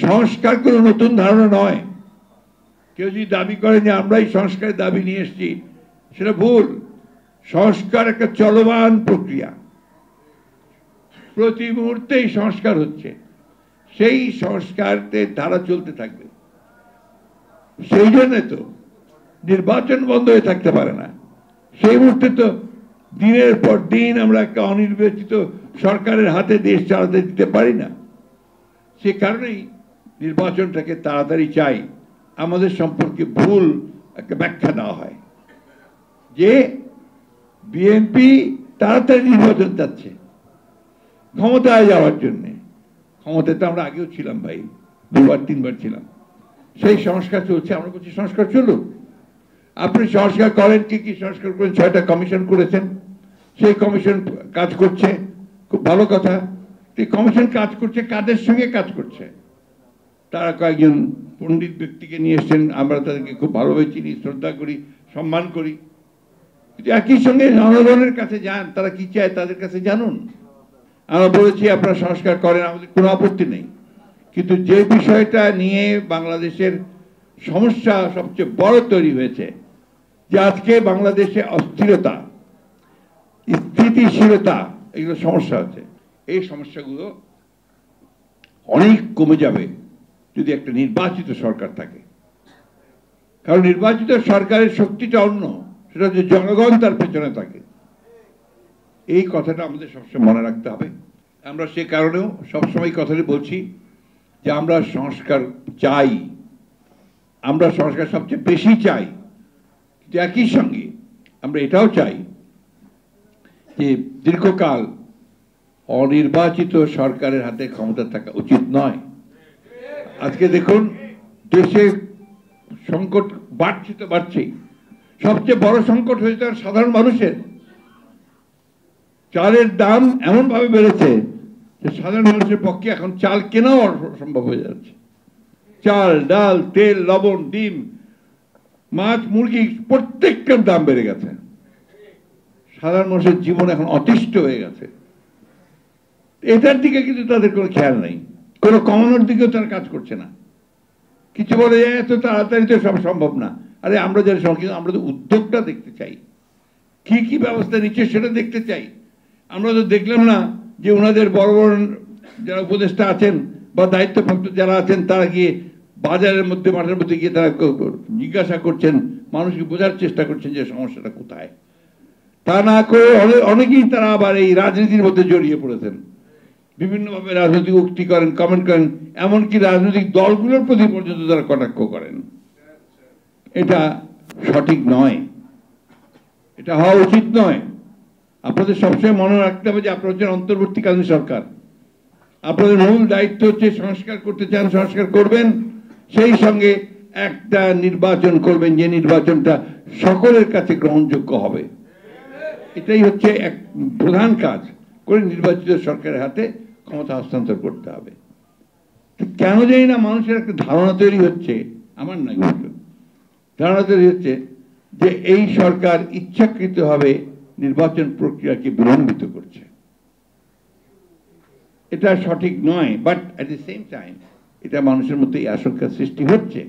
সংস্কার কোনো নতুন ধারণা নয়। কেউ যদি দাবি করে যে আমরা এই সংস্কারের দাবি নিয়ে এসেছি, সেটা ভুল। সংস্কার একটা চলমান প্রক্রিয়া, প্রতি মুহূর্তেই সংস্কার হচ্ছে, সেই সংস্কারের ধারা চলতে থাকবে। সেই জন্য তো নির্বাচন বন্ধ হয়ে থাকতে পারে না। সেই মুহূর্তে তো দিনের পর দিন আমরা একটা অনির্বাচিত সরকারের হাতে দেশ চালাতে দিতে পারি না। সে কারণেই নির্বাচনটাকে তাড়াতাড়ি চাই। আমাদের সম্পর্কে ভুল একটা ব্যাখ্যা দেওয়া হয় যে বিএনপি তাড়াতাড়ি নির্বাচন চাচ্ছে ক্ষমতায় যাওয়ার জন্যে। ক্ষমতায় তো আমরা আগেও ছিলাম ভাই, 2বার 3বার ছিলাম। সেই সংস্কার চলছে, আমরা বলছি সংস্কার চলুক। আপনি সংস্কার করেন, কি কি সংস্কার করেন? 6টা কমিশন করেছেন, সেই কমিশন কাজ করছে, খুব ভালো কথা। এই কমিশন কাজ করছে, কাদের সঙ্গে কাজ করছে? তারা কয়েকজন পণ্ডিত ব্যক্তিকে নিয়ে এসছেন, আমরা তাদেরকে খুব ভালোভাবে চিনি, শ্রদ্ধা করি, সম্মান করি। কিন্তু একই সঙ্গে জনগণের কাছে যান, তারা কি চায় তাদের কাছে জানুন। আমরা বলেছি আপনারা সংস্কার করেন, আমাদের কোনো আপত্তি নেই। কিন্তু যে বিষয়টা নিয়ে বাংলাদেশের সমস্যা সবচেয়ে বড় তৈরি হয়েছে, যে আজকে বাংলাদেশে অস্থিরতা, স্থিতিশীলতা, এগুলো সমস্যা আছে। এই সমস্যাগুলো অনেক কমে যাবে যদি একটা নির্বাচিত সরকার থাকে। কারণ নির্বাচিত সরকারের শক্তিটা অন্য, সেটা হচ্ছে জনগণ তার পেছনে থাকে। এই কথাটা আমাদের সবসময় মনে রাখতে হবে। আমরা সে কারণেও সবসময় কথাটি বলছি যে আমরা সংস্কার চাই, আমরা সংস্কার সবচেয়ে বেশি চাই। কিন্তু একই সঙ্গে আমরা এটাও চাই যে দীর্ঘকাল অনির্বাচিত সরকারের হাতে ক্ষমতা থাকা উচিত নয়। আজকে দেখুন দেশে সংকট বাড়ছে তো বাড়ছেই। সবচেয়ে বড় সংকট হয়েছে সাধারণ মানুষের। চালের দাম এমনভাবে বেড়েছে যে সাধারণ মানুষের পক্ষে এখন চাল কেনাও অসম্ভব হয়ে যাচ্ছে। চাল, ডাল, তেল, লবণ, ডিম, মাছ, মুরগি, প্রত্যেকটার দাম বেড়ে গেছে। সাধারণ মানুষের জীবন এখন অতিষ্ঠ হয়ে গেছে। এটার দিকে কিন্তু তাদের কোনো খেয়াল নেই, কোনো কমানোর দিকেও তারা কাজ করছে না। কিছু বলে এত তাড়াতাড়ি তো সব সম্ভব না। আরে আমরা যারা কিন্তু আমরা তো উদ্যোগটা দেখতে চাই, কি কি ব্যবস্থা নিচ্ছে সেটা দেখতে চাই। আমরা তো দেখলাম না যে ওনাদের বড় বড় যারা উপদেষ্টা আছেন বা দায়িত্বপ্রাপ্ত যারা আছেন, তারা গিয়ে বাজারের মধ্যে, মাঠের মধ্যে গিয়ে তারা জিজ্ঞাসা করছেন, মানুষকে বোঝার চেষ্টা করছেন যে সমস্যাটা কোথায়। তা না করে অনেকেই তারা আবার এই রাজনীতির মধ্যে জড়িয়ে পড়েছেন, বিভিন্নভাবে রাজনৈতিক উক্তি করেন, কমেন্ট করেন, এমনকি রাজনৈতিক দলগুলোর প্রতি পর্যন্ত তারা কটাক্ষ করেন। এটা সঠিক নয়, এটা হওয়া উচিত নয়। আপনাদের সবসময় মনে রাখতে হবে যে আপনারা হচ্ছেন অন্তর্বর্তীকালীন সরকার। আপনাদের মূল দায়িত্ব হচ্ছে সংস্কার করতে চান, সংস্কার করবেন, সেই সঙ্গে একটা নির্বাচন করবেন যে নির্বাচনটা সকলের কাছে গ্রহণযোগ্য হবে। এটাই হচ্ছে এক প্রধান কাজ করে নির্বাচিত সরকারের হাতে ক্ষমতা হস্তান্তর করতে হবে। কেন জানি না মানুষের একটা ধারণা তৈরি হচ্ছে, আমার না ধারণা তৈরি হচ্ছে যে এই সরকার ইচ্ছাকৃতভাবে নির্বাচন প্রক্রিয়াকে বিলম্বিত করছে। এটা সঠিক নয়, but at the same time এটা মানুষের মধ্যে এই আশঙ্কার সৃষ্টি হচ্ছে।